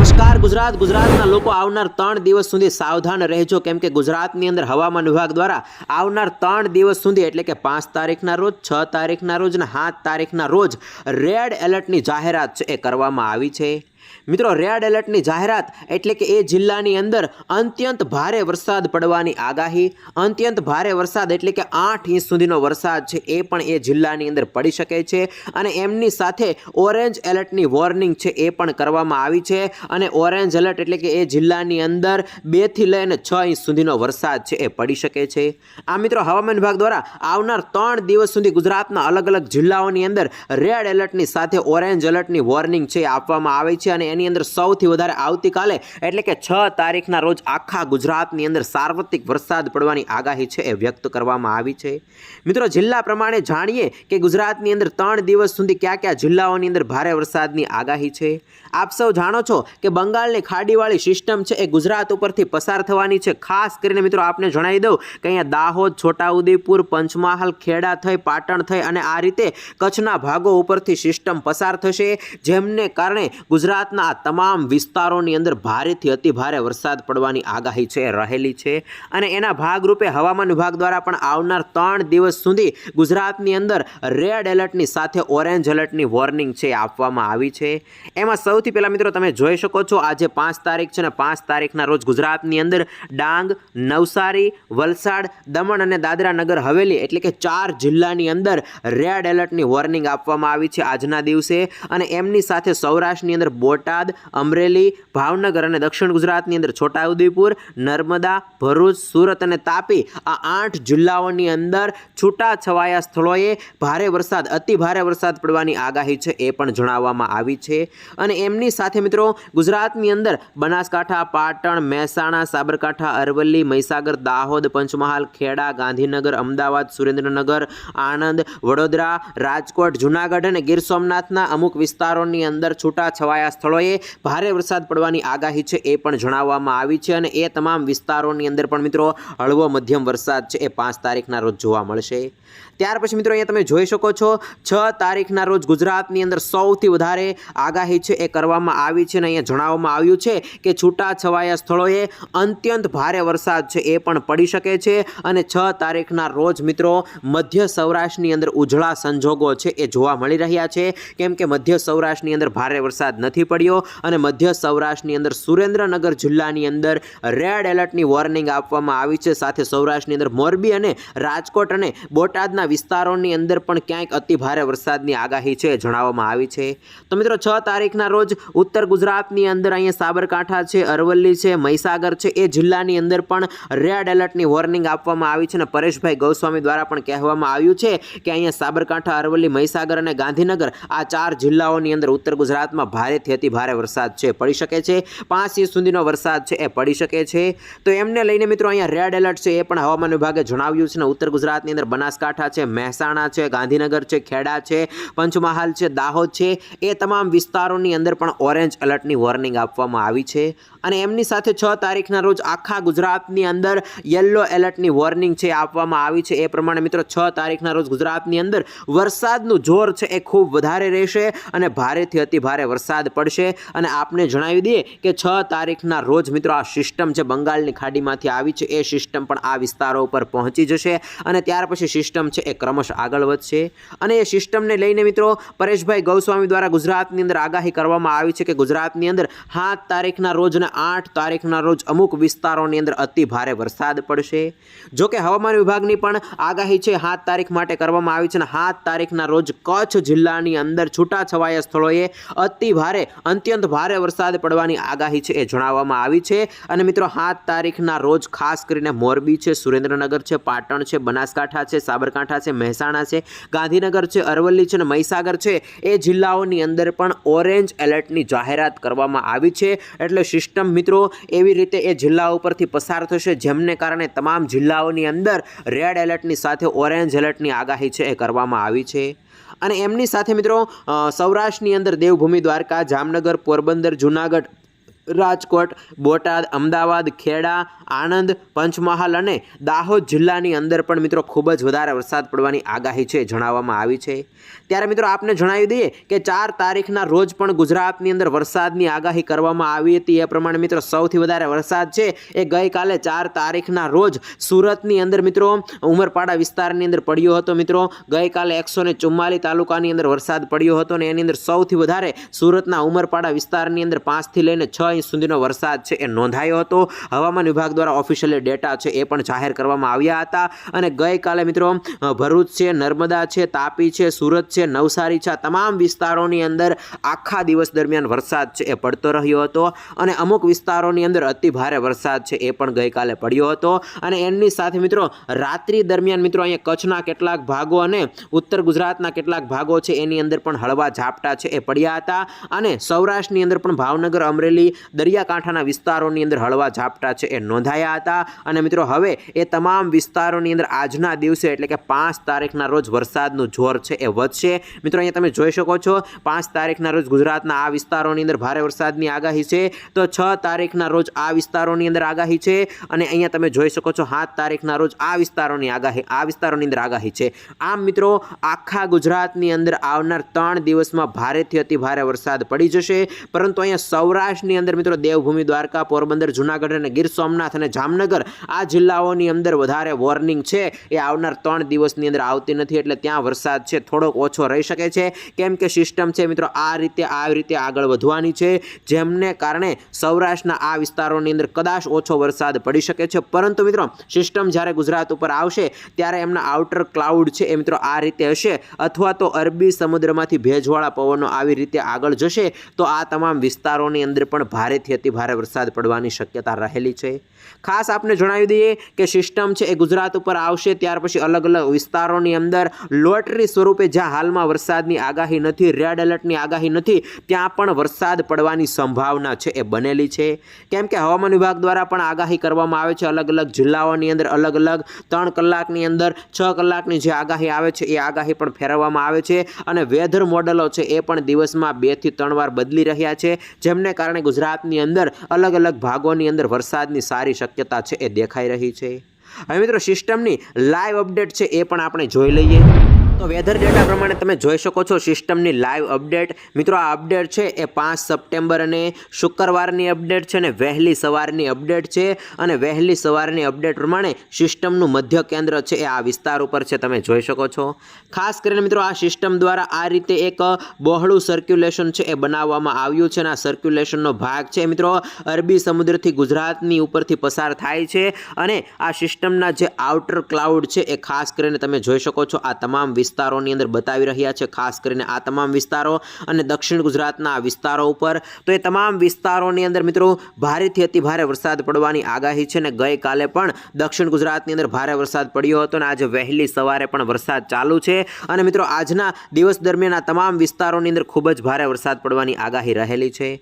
નમસ્કાર ગુજરાતના લોકો આવનાર 3 દિવસ સુધી સાવધાન રહેજો કેમ કે ગુજરાતની અંદર હવામાન વિભાગ દ્વારા આવનાર 3 દિવસ સુધી એટલે કે 5 તારીખના રોજ 6 તારીખના રોજ અને 7 તારીખના રોજ રેડ એલર્ટની જાહેરાત છે એ કરવામાં આવી છે। મિત્રો રેડ એલર્ટની જાહેરાત એટલે કે એ જિલ્લાની અંદર અત્યંત ભારે વરસાદ પડવાની આગાહી, અત્યંત ભારે વરસાદ એટલે કે 8 ઇંચ સુધીનો વરસાદ છે એ પણ એ જિલ્લાની અંદર પડી શકે છે અને એમની સાથે ઓરેન્જ એલર્ટની વોર્નિંગ છે એ પણ કરવામાં આવી છે અને ઓરેન્જ એલર્ટ એટલે કે એ જિલ્લાની અંદર 2 થી લઈને 6 ઇંચ સુધીનો વરસાદ છે એ પડી શકે છે। આ મિત્રો હવામાન વિભાગ દ્વારા આવનાર 3 દિવસ સુધી ગુજરાતના અલગ અલગ જિલ્લાઓની અંદર રેડ એલર્ટની સાથે ઓરેન્જ એલર્ટની વોર્નિંગ છે આપવામાં આવી છે અને એની અંદર સૌથી વધારે આવતીકાલે એટલે કે 6 તારીખના રોજ આખા ગુજરાતની અંદર સાર્વત્રિક વરસાદ પડવાની આગાહી છે એ વ્યક્ત કરવામાં આવી છે। મિત્રો જિલ્લા પ્રમાણે જાણીએ કે ગુજરાતની અંદર 3 દિવસ સુધી કયા કયા જિલ્લાઓની અંદર ભારે વરસાદની આગાહી છે। આપ સૌ જાણો છો કે બંગાળની ખાડીવાળી સિસ્ટમ છે એ ગુજરાત ઉપરથી પસાર થવાની છે। ખાસ કરીને મિત્રો આપને જણાવી દઉં કે અહીંયા દાહોદ, છોટાઉદેપુર, પંચમહાલ, ખેડા થઈ, પાટણ થઈ અને આ રીતે કચ્છના ભાગો ઉપરથી સિસ્ટમ પસાર થશે, જેમને કારણે ગુજરાતના આ તમામ વિસ્તારોની અંદર ભારેથી અતિ ભારે વરસાદ પડવાની આગાહી છે રહેલી છે અને એના ભાગરૂપે હવામાન વિભાગ દ્વારા પણ આવનાર 3 દિવસ સુધી ગુજરાતની અંદર રેડ એલર્ટની સાથે ઓરેન્જ એલર્ટની વોર્નિંગ છે આપવામાં આવી છે। એમાં સૌથી પહેલા મિત્રો તમે જોઈ શકો છો આજે 5 તારીખ છે અને 5 તારીખના રોજ ગુજરાતની અંદર ડાંગ, નવસારી, વલસાડ, દમણ અને દાદરા નગર હવેલી એટલે કે 4 જિલ્લાની અંદર રેડ એલર્ટની વોર્નિંગ આપવામાં આવી છે આજના દિવસે અને એમની સાથે સૌરાષ્ટ્રની અંદર બોટાદ, અમરેલી, ભાવનગર અને દક્ષિણ ગુજરાતની અંદર છોટાઉદેપુર, નર્મદા, ભરૂચ, સુરત અને તાપી આ 8 જિલ્લાઓની અંદર છૂટાછવાયા સ્થળોએ ભારે વરસાદ, અતિ ભારે વરસાદ પડવાની આગાહી છે એ પણ જણાવવામાં આવી છે અને એમની સાથે મિત્રો ગુજરાતની અંદર બનાસકાંઠા, પાટણ, મહેસાણા, સાબરકાંઠા, અરવલ્લી, મહીસાગર, દાહોદ, પંચમહાલ, ખેડા, ગાંધીનગર, અમદાવાદ, સુરેન્દ્રનગર, આણંદ, વડોદરા, રાજકોટ, જૂનાગઢ અને ગીર સોમનાથના અમુક વિસ્તારોની અંદર છૂટાછવાયા સ્થળોએ ભારે વરસાદ પડવાની આગાહી છે એ પણ જણાવવામાં આવી છે અને એ તમામ વિસ્તારોની અંદર પણ મિત્રો હળવો મધ્યમ વરસાદ છે એ 5 તારીખના રોજ જોવા મળશે। ત્યાર પછી મિત્રો અહીંયા તમે જોઈ શકો છો 6 તારીખના રોજ ગુજરાતની અંદર સૌથી વધારે આગાહી છે એ કરવામાં આવી છે અને અહીંયા જણાવવામાં આવ્યું છે કે છૂટાછવાયા સ્થળોએ અત્યંત ભારે વરસાદ છે એ પણ પડી શકે છે અને 6 તારીખના રોજ મિત્રો મધ્ય સૌરાષ્ટ્રની અંદર ઉજળા સંજોગો છે એ જોવા મળી રહ્યા છે કેમ કે મધ્ય સૌરાષ્ટ્રની અંદર ભારે વરસાદ નથી પડ્યો અને મધ્ય સૌરાષ્ટ્રની અંદર સુરેન્દ્રનગર જિલ્લાની અંદર રેડ એલર્ટની વોર્નિંગ આપવામાં આવી છે। સાથે સૌરાષ્ટ્રની અંદર મોરબી અને રાજકોટ અને બોટાદના વિસ્તારોની અંદર પણ ક્યાંક અતિ ભારે વરસાદની આગાહી છે જણાવવામાં આવી છે। તો મિત્રો 6 તારીખના રોજ ઉત્તર ગુજરાતની અંદર અહીંયા સાબરકાંઠા છે, અરવલ્લી છે, મહીસાગર છે એ જિલ્લાની અંદર પણ રેડ એલર્ટની વોર્નિંગ આપવામાં આવી છે અને પરેશભાઈ ગોસ્વામી દ્વારા પણ કહેવામાં આવ્યું છે કે અહીંયા સાબરકાંઠા, અરવલ્લી, મહીસાગર અને ગાંધીનગર આ 4 જિલ્લાઓની અંદર ઉત્તર ગુજરાતમાં ભારેથી અતિ ભારે વરસાદ છે પડી શકે છે, 5 ઇંચ સુધીનો વરસાદ છે એ પડી શકે છે। તો એમને લઈને મિત્રો અહીંયા રેડ એલર્ટ છે એ પણ હવામાન વિભાગે જણાવ્યું છે અને ઉત્તર ગુજરાતની અંદર બનાસકાંઠા છે, મહેસાણા છે, ગાંધીનગર છે, ખેડા છે, પંચમહાલ છે, દાહોદ છે એ તમામ વિસ્તારોની અંદર પણ ઓરેન્જ એલર્ટની વોર્નિંગ આપવામાં આવી છે અને એમની સાથે 6 તારીખના રોજ આખા ગુજરાતની અંદર યલો એલર્ટની વોર્નિંગ છે આપવામાં આવી છે। એ પ્રમાણે મિત્રો 6 તારીખના રોજ ગુજરાતની અંદર વરસાદનું જોર છે એ ખૂબ વધારે રહેશે અને ભારેથી અતિ ભારે વરસાદ પડશે અને આપને જણાવી દઈએ કે 6 તારીખના રોજ મિત્રો આ સિસ્ટમ જે બંગાળની ખાડીમાંથી આવી છે એ સિસ્ટમ પણ આ વિસ્તારો ઉપર પહોંચી જશે અને ત્યાર પછી સિસ્ટમ છે એ ક્રમશઃ આગળ વધશે અને એ સિસ્ટમને લઈને મિત્રો પરેશભાઈ ગોસ્વામી દ્વારા ગુજરાતની અંદર આગાહી કરવામાં આવી છે કે ગુજરાતની અંદર 7 તારીખના રોજ અને 8 તારીખના રોજ અમુક વિસ્તારોની અંદર અતિ ભારે વરસાદ પડશે। જો કે હવામાન વિભાગની પણ આગાહી છે 7 તારીખ માટે કરવામાં આવી છે અને 7 તારીખના રોજ કચ્છ જિલ્લાની અંદર છૂટાછવાયા સ્થળોએ અતિ ભારે, અત્યંત ભારે વરસાદ પડવાની આગાહી છે એ જણાવવામાં આવી છે અને મિત્રો 7 તારીખના રોજ ખાસ કરીને મોરબી છે, સુરેન્દ્રનગર છે, પાટણ છે, બનાસકાંઠા છે, સાબરકાંઠા છે, મહેસાણા છે, ગાંધીનગર છે, અરવલ્લી છે અને મહીસાગર છે એ જિલ્લાઓની અંદર પણ ઓરેન્જ એલર્ટની જાહેરાત કરવામાં આવી છે। એટલે સિસ્ટમ મિત્રો એવી રીતે એ જિલ્લા ઉપરથી પસાર થશે જેમને કારણે તમામ જિલ્લાઓની અંદર રેડ એલર્ટની સાથે ઓરેન્જ એલર્ટની આગાહી છે એ કરવામાં આવી છે અને એમની સાથે મિત્રો સૌરાષ્ટ્રની અંદર દેવભૂમિ દ્વારકા, જામનગર, પોરબંદર, જૂનાગઢ રાજકોટ, બોટાદ, અમદાવાદ, ખેડા, આણંદ, પંચમહાલ અને દાહોદ જિલ્લાની અંદર પણ મિત્રો ખૂબ જ વધારે વરસાદ પડવાની આગાહી છે જણાવવામાં આવી છે। ત્યારે મિત્રો આપને જણાવી દઈએ કે 4 તારીખના રોજ પણ ગુજરાતની અંદર વરસાદની આગાહી કરવામાં આવી હતી। એ પ્રમાણે મિત્રો સૌથી વધારે વરસાદ છે એ ગઈકાલે 4 તારીખના રોજ સુરતની અંદર મિત્રો ઉમરપાડા વિસ્તારની અંદર પડ્યો હતો। મિત્રો ગઈકાલે 144 તાલુકાની અંદર વરસાદ પડ્યો હતો અને એની અંદર સૌથી વધારે સુરતના ઉમરપાડા વિસ્તારની અંદર 5 થી લઈને 6 ઇંચ સુધીનો વરસાદ છે એ નોંધાયો હતો। હવામાન વિભાગ દ્વારા ઓફિશિયલી ડેટા છે એ પણ જાહેર કરવામાં આવ્યા હતા અને ગઈકાલે મિત્રો ભરૂચ છે, નર્મદા છે, તાપી છે, સુરત છે, નવસારી છે, તમામ વિસ્તારોની અંદર આખા દિવસ દરમિયાન વરસાદ છે એ પડતો રહ્યો હતો અને અમુક વિસ્તારોની અંદર અતિ ભારે વરસાદ છે એ પણ ગઈકાલે પડ્યો હતો અને એની સાથે મિત્રો રાત્રિ દરમિયાન મિત્રો અહીંયા કચ્છના કેટલાક ભાગો અને ઉત્તર ગુજરાતના કેટલાક ભાગો છે એની અંદર પણ હળવા ઝાપટા છે એ પડ્યા હતા અને સૌરાષ્ટ્રની અંદર પણ ભાવનગર, અમરેલી, દરિયાકાંઠાના વિસ્તારોની અંદર હળવા ઝાપટા છે એ નોંધાયા હતા અને મિત્રો હવે એ તમામ વિસ્તારોની અંદર આજના દિવસે એટલે કે 5 તારીખના રોજ વરસાદનું જોર છે એ વધશે। મિત્રો અહીંયા તમે જોઈ શકો છો 5 તારીખના રોજ ગુજરાતના આ વિસ્તારોની અંદર ભારે વરસાદની આગાહી છે, તો 6 તારીખના રોજ આ વિસ્તારોની અંદર આગાહી છે અને અહીંયા તમે જોઈ શકો છો 7 તારીખના રોજ આ વિસ્તારોની અંદર આગાહી છે। આમ મિત્રો આખા ગુજરાતની અંદર આવનાર 3 દિવસમાં ભારેથી અતિ ભારે વરસાદ પડી જશે, પરંતુ અહીંયા સૌરાષ્ટ્રની અંદર મિત્રો દેવભૂમિ, દ્વારકા, પોરબંદર, જૂનાગઢ અને ગીર સોમનાથ અને જામનગર આ જિલ્લાઓની અંદર વધારે વોર્નિંગ છે એ આવનાર 3 દિવસની અંદર આવતી નથી, એટલે ત્યાં વરસાદ છે થોડોક ઓછો રહી શકે છે કેમ કે સિસ્ટમ છે મિત્રો આવી રીતે આગળ વધવાની છે, જેમને કારણે સૌરાષ્ટ્રના આ વિસ્તારોની અંદર કદાચ ઓછો વરસાદ પડી શકે છે। પરંતુ મિત્રો સિસ્ટમ જ્યારે ગુજરાત ઉપર આવશે ત્યારે એમના આઉટર ક્લાઉડ છે એ મિત્રો આ રીતે હશે અથવા તો અરબી સમુદ્રમાંથી ભેજવાળા પવનો આવી રીતે આગળ જશે તો આ તમામ વિસ્તારોની અંદર પણ ભારેથી અતિ ભારે વરસાદ પડવાની શક્યતા રહેલી છે। ખાસ આપને જણાવી દઈએ કે સિસ્ટમ છે એ ગુજરાત ઉપર આવશે ત્યાર પછી અલગ અલગ વિસ્તારોની અંદર લોટરી સ્વરૂપે જ્યાં હાલમાં વરસાદની આગાહી નથી, રેડ એલર્ટની આગાહી નથી, ત્યાં પણ વરસાદ પડવાની સંભાવના છે એ બનેલી છે કેમ કે હવામાન વિભાગ દ્વારા પણ આગાહી કરવામાં આવે છે અલગ અલગ જિલ્લાઓની અંદર અલગ અલગ 3 કલાકની અંદર 6 કલાકની જે આગાહી આવે છે એ આગાહી પણ ફેરવવામાં આવે છે અને વેધર મોડલો છે એ પણ દિવસમાં 2 થી 3 વાર બદલી રહ્યા છે, જેમને કારણે ગુજરાતની અંદર અલગ અલગ ભાગોની અંદર વરસાદની સારી શક્યતા છે એ દેખાઈ રહી છે। હવે મિત્રો સિસ્ટમની લાઈવ અપડેટ છે એ પણ આપણે જોઈ લઈએ। તો વેધર ડેટા પ્રમાણે તમે જોઈ શકો છો સિસ્ટમની લાઈવ અપડેટ। મિત્રો આ અપડેટ છે એ 5 સપ્ટેમ્બર અને શુક્રવારની અપડેટ છે અને વહેલી સવારની અપડેટ છે અને વહેલી સવારની અપડેટ પ્રમાણે સિસ્ટમનું મધ્ય કેન્દ્ર છે એ આ વિસ્તાર ઉપર છે, તમે જોઈ શકો છો। ખાસ કરીને મિત્રો આ સિસ્ટમ દ્વારા આ રીતે એક બહોળું સર્ક્યુલેશન છે એ બનાવવામાં આવ્યું છે અને આ સર્ક્યુલેશનનો ભાગ છે મિત્રો અરબી સમુદ્રથી ગુજરાતની ઉપરથી પસાર થાય છે અને આ સિસ્ટમના જે આઉટર ક્લાઉડ છે એ ખાસ કરીને તમે જોઈ શકો છો આ તમામ વિસ્તારોની અંદર બતાવી રહ્યા છે, ખાસ કરીને આ તમામ વિસ્તારો અને દક્ષિણ ગુજરાતના વિસ્તારો ઉપર। તો એ તમામ વિસ્તારોની અંદર મિત્રો ભારેથી અતિ ભારે વરસાદ પડવાની આગાહી છે ને ગઈકાલે પણ દક્ષિણ ગુજરાતની અંદર ભારે વરસાદ પડ્યો હતો અને આજે વહેલી સવારે પણ વરસાદ ચાલુ છે અને મિત્રો આજના દિવસ દરમિયાન આ તમામ વિસ્તારોની અંદર ખૂબ જ ભારે વરસાદ પડવાની આગાહી રહેલી છે।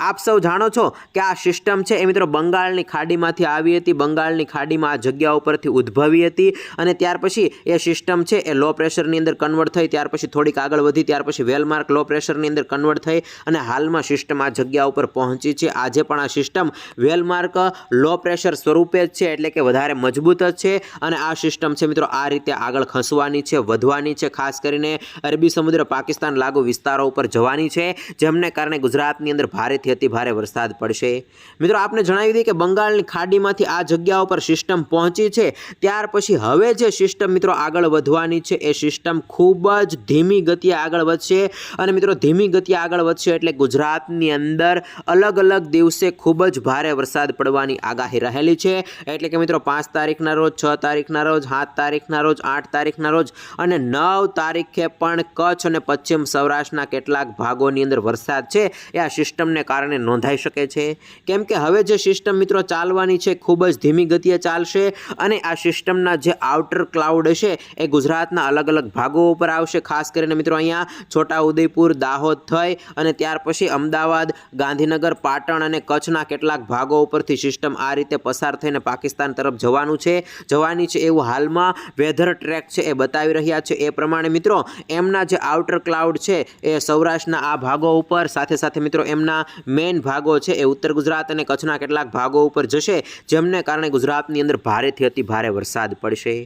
આપ સૌ જાણો છો કે આ સિસ્ટમ છે એ મિત્રો બંગાળની ખાડીમાંથી આવી હતી, બંગાળની ખાડીમાં આ જગ્યા ઉપરથી ઉદ્ભવી હતી અને ત્યાર પછી એ સિસ્ટમ છે એ લો પ્રેશરની અંદર કન્વર્ટ થઈ, ત્યાર પછી થોડીક આગળ વધી, ત્યાર પછી વેલમાર્ક લો પ્રેશરની અંદર કન્વર્ટ થઈ અને હાલમાં સિસ્ટમ આ જગ્યા ઉપર પહોંચી છે। આજે પણ આ સિસ્ટમ વેલમાર્ક લો પ્રેશર સ્વરૂપે જ છે એટલે કે વધારે મજબૂત જ છે અને આ સિસ્ટમ છે મિત્રો આ રીતે આગળ ખસવાની છે, વધવાની છે, ખાસ કરીને અરબી સમુદ્ર પાકિસ્તાન લાગુ વિસ્તારો ઉપર જવાની છે, જેમને કારણે ગુજરાતની અંદર ભારેથી અતિ ભારે વરસાદ પડશે। મિત્રો આપને જણાવી દઈએ કે બંગાળની ખાડીમાંથી આ જગ્યા ઉપર સિસ્ટમ પહોંચી છે, ત્યાર પછી હવે જે સિસ્ટમ મિત્રો આગળ વધવાની છે એ સિસ્ટમ ખૂબ જ ધીમી ગતિએ આગળ વધશે અને મિત્રો ધીમી ગતિએ આગળ વધશે એટલે ગુજરાતની અંદર અલગ અલગ દિવસે ખૂબ જ ભારે વરસાદ પડવાની આગાહી રહેલી છે। એટલે કે મિત્રો 5 તારીખના રોજ, 6 તારીખના રોજ, 7 તારીખના રોજ, 8 તારીખના રોજ અને 9 તારીખે પણ કચ્છ અને પશ્ચિમ સૌરાષ્ટ્રના કેટલાક ભાગોની અંદર વરસાદ છે એ આ સિસ્ટમને કારણે નોંધાઈ શકે છે કેમ કે હવે જે સિસ્ટમ મિત્રો ચાલવાની છે ખૂબ જ ધીમી ગતિએ ચાલશે અને આ સિસ્ટમના જે આઉટર ક્લાઉડ હશે એ ગુજરાતના અલગ અલગ ભાગો ઉપર આવશે, ખાસ કરીને મિત્રો અહીંયા છોટાઉદેપુર, દાહોદ થઈ અને ત્યાર પછી અમદાવાદ, ગાંધીનગર, પાટણ અને કચ્છના કેટલાક ભાગો ઉપરથી સિસ્ટમ આ રીતે પસાર થઈને પાકિસ્તાન તરફ જવાની છે એવું હાલમાં વેધર ટ્રેક છે એ બતાવી રહ્યા છે। એ પ્રમાણે મિત્રો એમના જે આઉટર ક્લાઉડ છે એ સૌરાષ્ટ્રના આ ભાગો ઉપર સાથે સાથે મિત્રો એમના મેઇન ભાગો છે એ ઉત્તર ગુજરાત અને કચ્છના કેટલાક ભાગો ઉપર જશે, જેમને કારણે ગુજરાતની અંદર ભારેથી અતિ ભારે વરસાદ પડશે।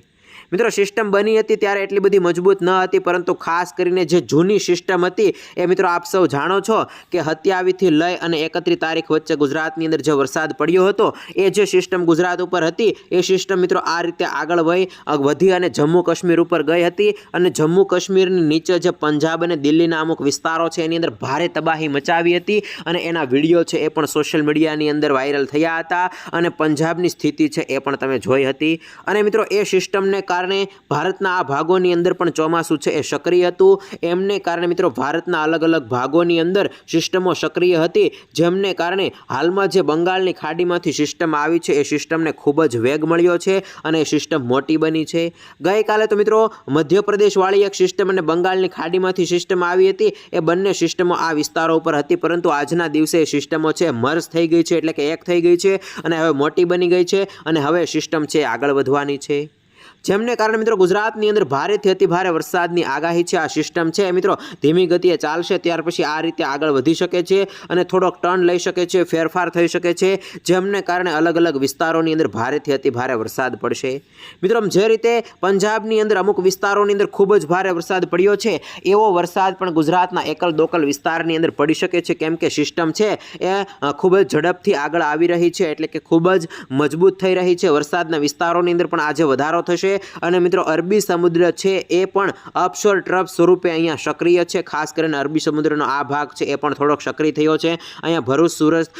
મિત્રો સિસ્ટમ બની હતી ત્યારે એટલી બધી મજબૂત ન હતી, પરંતુ ખાસ કરીને જે જૂની સિસ્ટમ હતી એ મિત્રો આપ સૌ જાણો છો કે 27થી લઈ અને 31 તારીખ વચ્ચે ગુજરાતની અંદર જે વરસાદ પડ્યો હતો એ જે સિસ્ટમ ગુજરાત ઉપર હતી એ સિસ્ટમ મિત્રો આ રીતે આગળ વધી અને જમ્મુ કાશ્મીર ઉપર ગઈ હતી, અને જમ્મુ કાશ્મીરની નીચે જે પંજાબ અને દિલ્હીના અમુક વિસ્તારો છે એની અંદર ભારે તબાહી મચાવી હતી, અને એના વિડીયો છે એ પણ સોશિયલ મીડિયાની અંદર વાયરલ થયા હતા, અને પંજાબની સ્થિતિ છે એ પણ તમે જોઈ હતી। અને મિત્રો એ સિસ્ટમને કારણે ભારતના આ ભાગોની અંદર પણ ચોમાસું છે એ સક્રિય હતું, એમને કારણે મિત્રો ભારતના અલગ અલગ ભાગોની અંદર સિસ્ટમો સક્રિય હતી, જેમને કારણે હાલમાં જે બંગાળની ખાડીમાંથી સિસ્ટમ આવી છે એ સિસ્ટમને ખૂબ જ વેગ મળ્યો છે અને એ સિસ્ટમ મોટી બની છે। ગઈકાલે તો મિત્રો મધ્યપ્રદેશવાળી એક સિસ્ટમ અને બંગાળની ખાડીમાંથી સિસ્ટમ આવી હતી, એ બંને સિસ્ટમો આ વિસ્તારો ઉપર હતી, પરંતુ આજના દિવસે એ સિસ્ટમો છે મર્જ થઈ ગઈ છે, એટલે કે એક થઈ ગઈ છે અને હવે મોટી બની ગઈ છે, અને હવે સિસ્ટમ છે આગળ વધવાની છે, જેમને કારણે મિત્રો ગુજરાતની અંદર ભારેથી અતિ ભારે વરસાદની આગાહી છે। આ સિસ્ટમ છે મિત્રો ધીમી ગતિએ ચાલશે, ત્યાર પછી આ રીતે આગળ વધી શકે છે અને થોડોક ટર્ન લઈ શકે છે, ફેરફાર થઈ શકે છે, જેમને કારણે અલગ અલગ વિસ્તારોની અંદર ભારેથી અતિ ભારે વરસાદ પડશે। મિત્રો જે રીતે પંજાબની અંદર અમુક વિસ્તારોની અંદર ખૂબ જ ભારે વરસાદ પડ્યો છે, એવો વરસાદ પણ ગુજરાતના એકલ દોકલ વિસ્તારની અંદર પડી શકે છે, કેમ કે સિસ્ટમ છે એ ખૂબ જ ઝડપથી આગળ આવી રહી છે, એટલે કે ખૂબ જ મજબૂત થઈ રહી છે। વરસાદના વિસ્તારોની અંદર પણ આજે વધારો થશે, અને મિત્રો અરબી સમુદ્ર છે એ પણ અપશોર ટ્રફ સ્વરૂપે અહીંયા સક્રિય છે, ખાસ કરીને અરબી સમુદ્રનો આ ભાગ છે એ પણ થોડોક સક્રિય થયો છે। અહીંયા ભરૂચ, સુરત,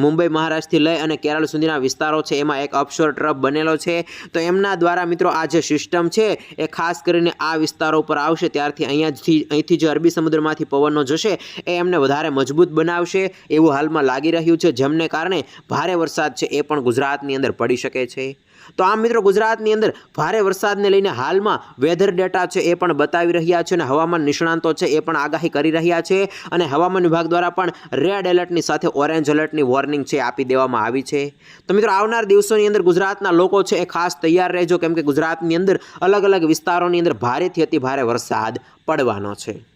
મુંબઈ, મહારાષ્ટ્રથી લઈ અને કેરળ સુધીના વિસ્તારો છે એમાં એક અપશોર ટ્રફ બનેલો છે, તો એમના દ્વારા મિત્રો આ જે સિસ્ટમ છે એ ખાસ કરીને આ વિસ્તારો ઉપર આવશે, ત્યારથી અહીંથી જે અરબી સમુદ્રમાંથી પવનો જશે એ એમને વધારે મજબૂત બનાવશે એવું હાલમાં લાગી રહ્યું છે, જેમને કારણે ભારે વરસાદ છે એ પણ ગુજરાતની અંદર પડી શકે છે। તો આમ મિત્રો ગુજરાતની અંદર ભારે વરસાદને લઈને હાલમાં વેધર ડેટા છે એ પણ બતાવી રહ્યા છે, અને હવામાન નિષ્ણાંતો છે એ પણ આગાહી કરી રહ્યા છે, અને હવામાન વિભાગ દ્વારા પણ રેડ એલર્ટની સાથે ઓરેન્જ એલર્ટની વોર્નિંગ છે આપી દેવામાં આવી છે। તો મિત્રો આવનાર દિવસોની અંદર ગુજરાતના લોકો છે એ ખાસ તૈયાર રહેજો, કેમ કે ગુજરાતની અંદર અલગ અલગ વિસ્તારોની અંદર ભારેથી અતિ ભારે વરસાદ પડવાનો છે।